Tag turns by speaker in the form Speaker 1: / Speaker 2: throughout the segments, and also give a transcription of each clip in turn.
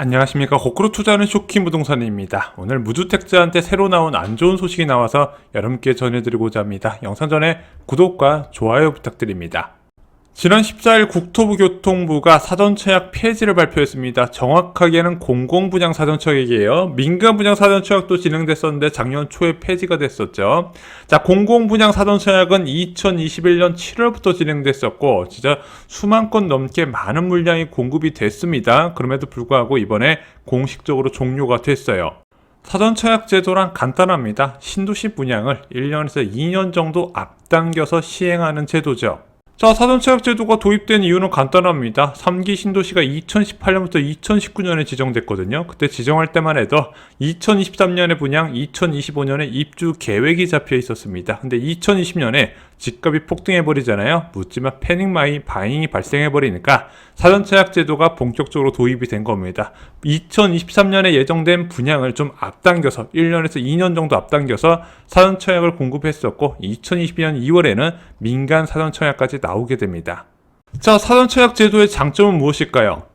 Speaker 1: 안녕하십니까. 거꾸로 투자하는 쇼킹 부동산입니다. 오늘 무주택자한테 새로 나온 안 좋은 소식이 나와서 여러분께 전해드리고자 합니다. 영상 전에 구독과 좋아요 부탁드립니다. 지난 14일 국토부교통부가 사전청약 폐지를 발표했습니다. 정확하게는 공공분양 사전청약이에요. 민간분양 사전청약도 진행됐었는데 작년 초에 폐지가 됐었죠. 자, 공공분양 사전청약은 2021년 7월부터 진행됐었고 진짜 수만 건 넘게 많은 물량이 공급이 됐습니다. 그럼에도 불구하고 이번에 공식적으로 종료가 됐어요. 사전청약 제도란 간단합니다. 신도시 분양을 1년에서 2년 정도 앞당겨서 시행하는 제도죠. 자, 사전청약 제도가 도입된 이유는 간단합니다. 3기 신도시가 2018년부터 2019년에 지정됐거든요. 그때 지정할 때만 해도 2023년에 분양, 2025년에 입주 계획이 잡혀 있었습니다. 근데 2020년에 집값이 폭등해버리잖아요. 묻지마 패닉 바잉이 발생해버리니까 사전청약 제도가 본격적으로 도입이 된 겁니다. 2023년에 예정된 분양을 좀 앞당겨서 1년에서 2년 정도 앞당겨서 사전청약을 공급했었고 2022년 2월에는 민간 사전청약까지 나오게 됩니다. 자, 사전청약 제도의 장점은 무엇일까요?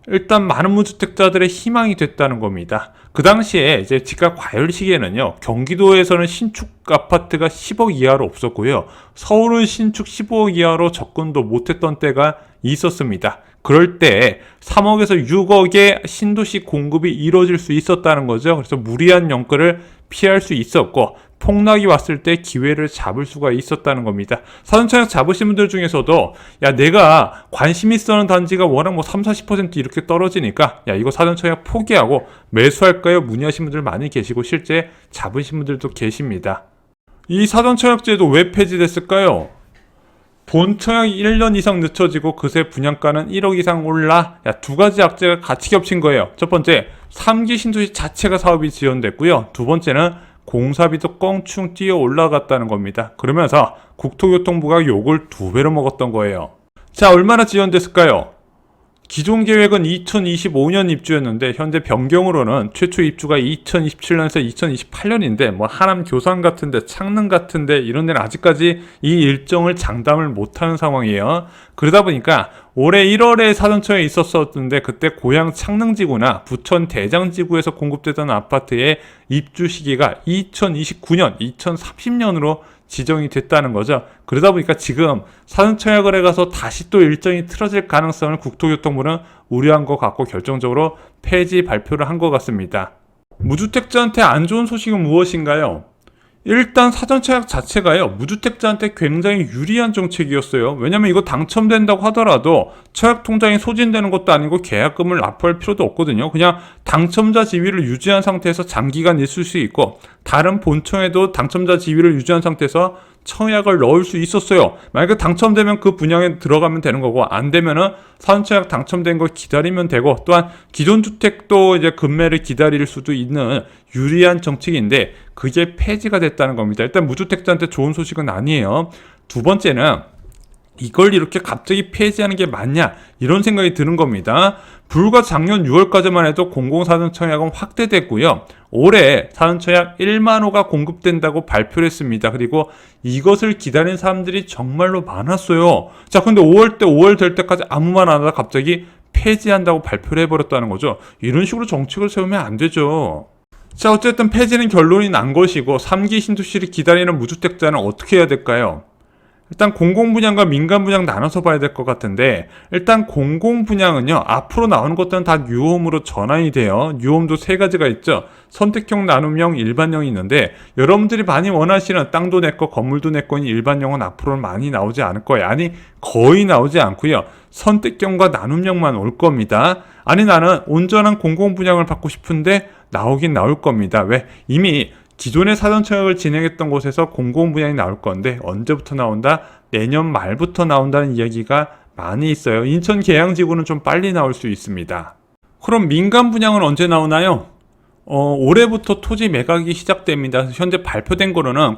Speaker 1: 일단 많은 무주택자들의 희망이 됐다는 겁니다. 그 당시에 이제 집값 과열 시기에는요, 경기도에서는 신축 아파트가 10억 이하로 없었고요, 서울은 신축 15억 이하로 접근도 못했던 때가 있었습니다. 그럴 때 3억에서 6억의 신도시 공급이 이루어질 수 있었다는 거죠. 그래서 무리한 연끌을 피할 수 있었고 폭락이 왔을 때 기회를 잡을 수가 있었다는 겁니다. 사전청약 잡으신 분들 중에서도 야, 내가 관심 있어하는 단지가 워낙 30-40% 이렇게 떨어지니까 야, 이거 사전청약 포기하고 매수할까요? 문의하신 분들 많이 계시고 실제 잡으신 분들도 계십니다. 이 사전청약제도 왜 폐지됐을까요? 본청약이 1년 이상 늦춰지고 그새 분양가는 1억 이상 올라, 두 가지 악재가 같이 겹친 거예요. 첫 번째, 3기 신도시 자체가 사업이 지연됐고요. 두 번째는 공사비도 껑충 뛰어 올라갔다는 겁니다. 그러면서 국토교통부가 욕을 2배로 먹었던 거예요. 자, 얼마나 지연됐을까요? 기존 계획은 2025년 입주였는데 현재 변경으로는 최초 입주가 2027년에서 2028년인데 하남 교산 같은데 창릉 같은데 이런 데는 아직까지 이 일정을 장담을 못하는 상황이에요. 그러다 보니까 올해 1월에 사전청약이 있었었는데 그때 고향 창릉지구나 부천 대장지구에서 공급되던 아파트의 입주 시기가 2029년, 2030년으로 지정이 됐다는 거죠. 그러다 보니까 지금 사전청약을 해가서 다시 또 일정이 틀어질 가능성을 국토교통부는 우려한 것 같고 결정적으로 폐지 발표를 한 것 같습니다. 무주택자한테 안 좋은 소식은 무엇인가요? 일단 사전청약 자체가요, 무주택자한테 굉장히 유리한 정책이었어요. 왜냐면 이거 당첨된다고 하더라도 청약통장이 소진되는 것도 아니고 계약금을 납부할 필요도 없거든요. 그냥 당첨자 지위를 유지한 상태에서 장기간 있을 수 있고 다른 본청에도 당첨자 지위를 유지한 상태에서 청약을 넣을 수 있었어요. 만약에 당첨되면 그 분양에 들어가면 되는 거고 안 되면은 사전청약 당첨된 거 기다리면 되고 또한 기존 주택도 이제 급매를 기다릴 수도 있는 유리한 정책인데 그게 폐지가 됐다는 겁니다. 일단 무주택자한테 좋은 소식은 아니에요. 두 번째는 이걸 이렇게 갑자기 폐지하는 게 맞냐 이런 생각이 드는 겁니다. 불과 작년 6월까지만 해도 공공사전청약은 확대됐고요. 올해 사전청약 1만 호가 공급된다고 발표를 했습니다. 그리고 이것을 기다린 사람들이 정말로 많았어요. 자, 근데 5월 될 때까지 아무 말 안 하다 갑자기 폐지한다고 발표를 해버렸다는 거죠. 이런 식으로 정책을 세우면 안 되죠. 자, 어쨌든 폐지는 결론이 난 것이고 3기 신도시를 기다리는 무주택자는 어떻게 해야 될까요? 일단 공공분양과 민간분양 나눠서 봐야 될 것 같은데 일단 공공분양은요, 앞으로 나오는 것들은 다 뉴홈으로 전환이 돼요. 뉴홈도 3가지가 있죠. 선택형, 나눔형, 일반형이 있는데 여러분들이 많이 원하시는 땅도 내꺼 건물도 내꺼인 일반형은 앞으로는 많이 나오지 않을 거예요. 아니, 거의 나오지 않고요, 선택형과 나눔형만 올 겁니다. 아니, 나는 온전한 공공분양을 받고 싶은데 나오긴 나올 겁니다. 왜? 이미 기존의 사전청약을 진행했던 곳에서 공공분양이 나올 건데 언제부터 나온다? 내년 말부터 나온다는 이야기가 많이 있어요. 인천 계양지구는 좀 빨리 나올 수 있습니다. 그럼 민간 분양은 언제 나오나요? 올해부터 토지 매각이 시작됩니다. 현재 발표된 거로는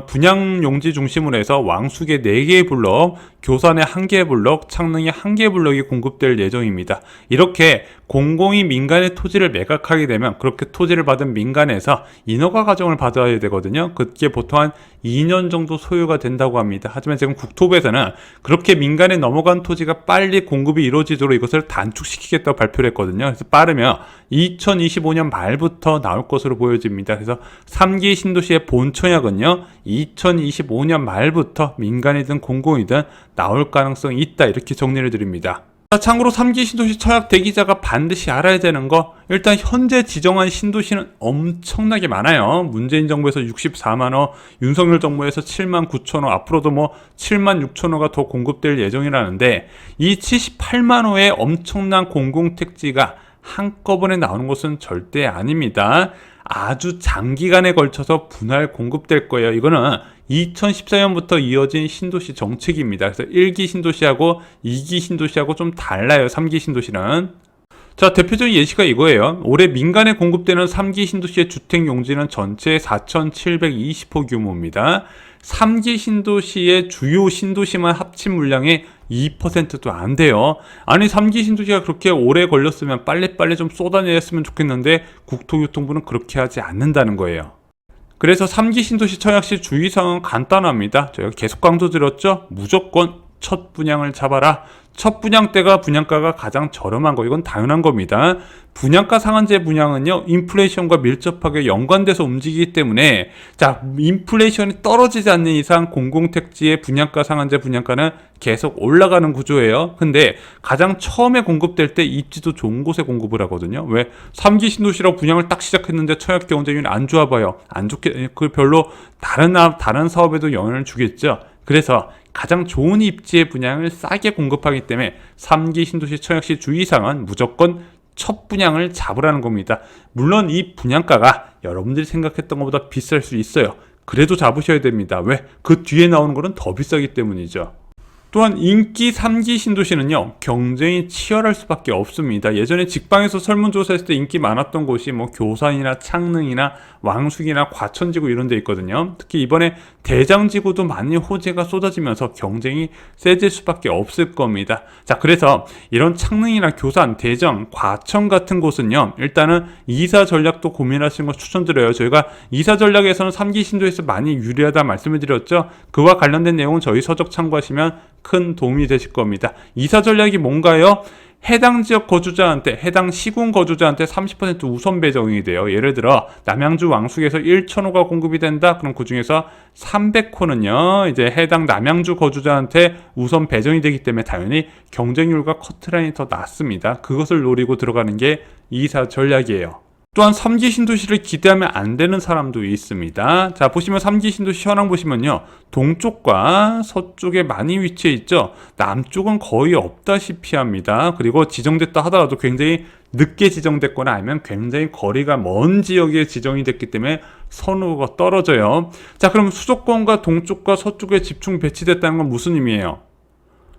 Speaker 1: 분양 용지 중심으로 해서 왕숙에 4개의 블럭, 교산에 1개의 블럭, 창릉에 1개의 블럭이 공급될 예정입니다. 이렇게 공공이 민간의 토지를 매각하게 되면 그렇게 토지를 받은 민간에서 인허가 과정을 받아야 되거든요. 그게 보통 한 2년 정도 소요가 된다고 합니다. 하지만 지금 국토부에서는 그렇게 민간에 넘어간 토지가 빨리 공급이 이루어지도록 이것을 단축시키겠다고 발표를 했거든요. 그래서 빠르면 2025년 말부터 나올 것으로 보여집니다. 그래서 3기 신도시의 본청약은요 2025년 말부터 민간이든 공공이든 나올 가능성이 있다, 이렇게 정리를 드립니다. 자, 참고로 3기 신도시 청약 대기자가 반드시 알아야 되는 거, 일단 현재 지정한 신도시는 엄청나게 많아요. 문재인 정부에서 64만호, 윤석열 정부에서 7만 9천호, 앞으로도 뭐 7만 6천호가 더 공급될 예정이라는데, 이 78만호의 엄청난 공공택지가 한꺼번에 나오는 것은 절대 아닙니다. 아주 장기간에 걸쳐서 분할 공급될 거예요. 이거는 2014년부터 이어진 신도시 정책입니다. 그래서 1기 신도시하고 2기 신도시하고 좀 달라요. 3기 신도시는. 자, 대표적인 예시가 이거예요. 올해 민간에 공급되는 3기 신도시의 주택 용지는 전체 4,720호 규모입니다. 3기 신도시의 주요 신도시만 합친 물량의 2%도 안 돼요. 아니, 3기 신도시가 그렇게 오래 걸렸으면 빨리빨리 좀 쏟아내렸으면 좋겠는데 국토교통부는 그렇게 하지 않는다는 거예요. 그래서 3기 신도시 청약 시 주의사항은 간단합니다. 제가 계속 강조드렸죠. 무조건 첫 분양을 잡아라. 첫 분양 때가 분양가가 가장 저렴한 거, 이건 당연한 겁니다. 분양가 상한제 분양은요 인플레이션과 밀접하게 연관돼서 움직이기 때문에, 자, 인플레이션이 떨어지지 않는 이상 공공택지의 분양가 상한제 분양가는 계속 올라가는 구조예요. 근데 가장 처음에 공급될 때 입지도 좋은 곳에 공급을 하거든요. 왜? 3기 신도시라고 분양을 딱 시작했는데 청약 경쟁률이 안 좋아 봐요. 안 좋게, 그 별로 다른 사업에도 영향을 주겠죠. 그래서 가장 좋은 입지의 분양을 싸게 공급하기 때문에 3기 신도시 청약 시 주의사항은 무조건 첫 분양을 잡으라는 겁니다. 물론 이 분양가가 여러분들이 생각했던 것보다 비쌀 수 있어요. 그래도 잡으셔야 됩니다. 왜? 그 뒤에 나오는 거는 더 비싸기 때문이죠. 또한 인기 3기 신도시는요 경쟁이 치열할 수밖에 없습니다. 예전에 직방에서 설문조사했을 때 인기 많았던 곳이 뭐 교산이나 창릉이나 왕숙이나 과천지구 이런 데 있거든요. 특히 이번에 대장지구도 많이 호재가 쏟아지면서 경쟁이 세질 수밖에 없을 겁니다. 자, 그래서 이런 창릉이나 교산, 대정, 과천 같은 곳은요 일단은 이사 전략도 고민하시는 거 추천드려요. 저희가 이사 전략에서는 3기 신도시에서 많이 유리하다 말씀을 드렸죠. 그와 관련된 내용은 저희 서적 참고하시면 큰 도움이 되실 겁니다. 이사 전략이 뭔가요? 해당 지역 거주자한테, 해당 시군 거주자한테 30% 우선 배정이 돼요. 예를 들어 남양주 왕숙에서 1,000호가 공급이 된다. 그럼 그 중에서 300호는요 이제 해당 남양주 거주자한테 우선 배정이 되기 때문에 당연히 경쟁률과 커트라인이 더 낮습니다. 그것을 노리고 들어가는 게 이사 전략이에요. 또한 3기 신도시를 기대하면 안 되는 사람도 있습니다. 자, 보시면 3기 신도시 현황 보시면요 동쪽과 서쪽에 많이 위치해 있죠. 남쪽은 거의 없다시피 합니다. 그리고 지정됐다 하더라도 굉장히 늦게 지정됐거나 아니면 굉장히 거리가 먼 지역에 지정이 됐기 때문에 선호가 떨어져요. 자, 그럼 수도권과 동쪽과 서쪽에 집중 배치됐다는 건 무슨 의미예요?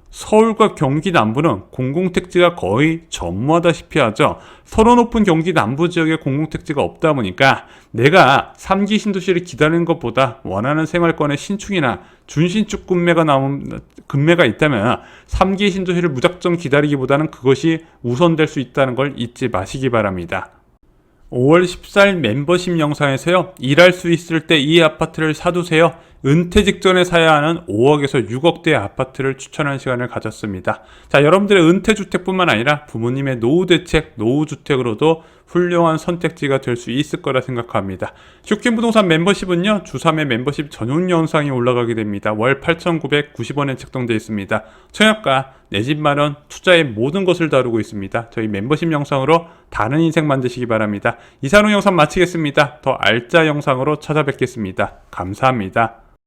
Speaker 1: 서울과 경기 남부는 공공택지가 거의 전무하다시피 하죠. 서로 높은 경기 남부 지역에 공공택지가 없다 보니까 내가 3기 신도시를 기다리는 것보다 원하는 생활권의 신축이나 준신축 금매가 있다면 3기 신도시를 무작정 기다리기보다는 그것이 우선될 수 있다는 걸 잊지 마시기 바랍니다. 5월 14일 멤버십 영상에서요 일할 수 있을 때 이 아파트를 사두세요, 은퇴 직전에 사야 하는 5억에서 6억대의 아파트를 추천하는 시간을 가졌습니다. 자, 여러분들의 은퇴주택뿐만 아니라 부모님의 노후대책, 노후주택으로도 훌륭한 선택지가 될 수 있을 거라 생각합니다. 슈킹부동산 멤버십은요 주3회 멤버십 전용 영상이 올라가게 됩니다. 월 8,990원에 책정되어 있습니다. 청약과 내 집 마련, 투자의 모든 것을 다루고 있습니다. 저희 멤버십 영상으로 다른 인생 만드시기 바랍니다. 이상으로 영상 마치겠습니다. 더 알짜 영상으로 찾아뵙겠습니다. 감사합니다.